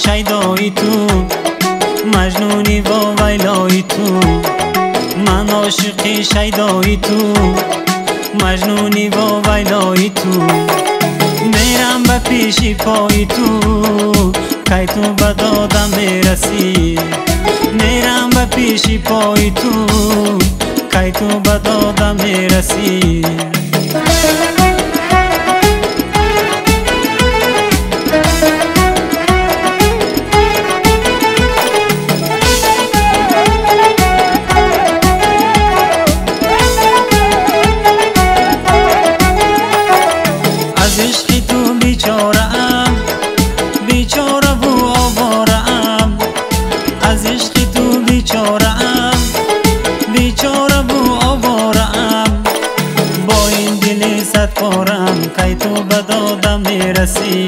شیدای تو، مجنونی و ویلای تو. من عاشق شیدای تو، مجنونی و ویلای تو. میرم به پیش پای تو، کی تو به دادم میرسی. میرم به پیش پای تو، کی تو به دادم میرسی. از عشق تو بیچاره‌ام، بیچاره و آواره‌ام. از عشق تو بیچاره‌ام، بیچاره و آواره‌ام. با این دل صد پاره‌ام، کی تو به دادم میرسی.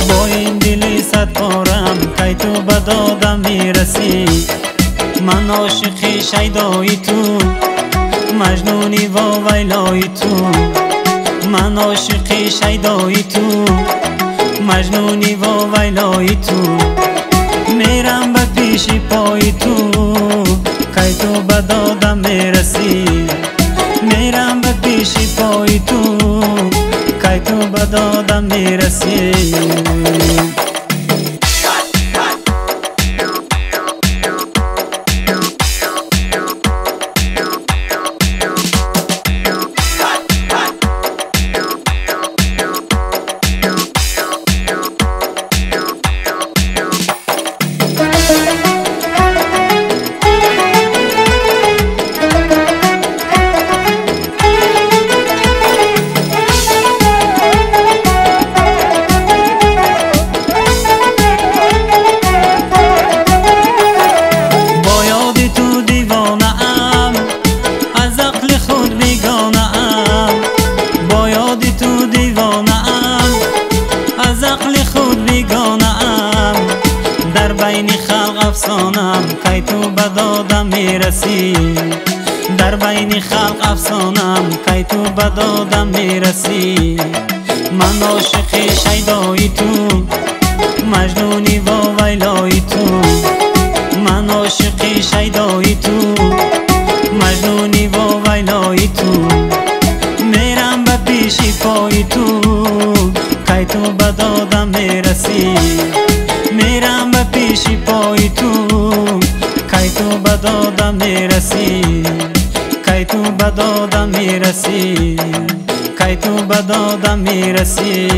با این دل صد پاره‌ام، کی تو به دادم میرسی. من عاشق شیدای تو، مجنونی و ویلای تو. من عاشق شیدای تو، مجنونی و ویلای تو. میرم به پیش پای تو، کی تو به دادم میرسی. میرم به پیش پای تو، کی تو به دادم میرسی. در بین خلق افسانم، کی تو به دادم میرسی. در بین خلق افسانم، کی تو به دادم میرسی. من عاشق شیدای تو، مجنونی و ویلای تو. من عاشق شیدای تو، مجنونی و ویلای تو. میرم به پیش پای تو، کی تو به دادم میرسی. میرم به پیش پای تو، کی تو به دادم میرسی. کی تو به دادم میرسی. کی تو به دادم میرسی.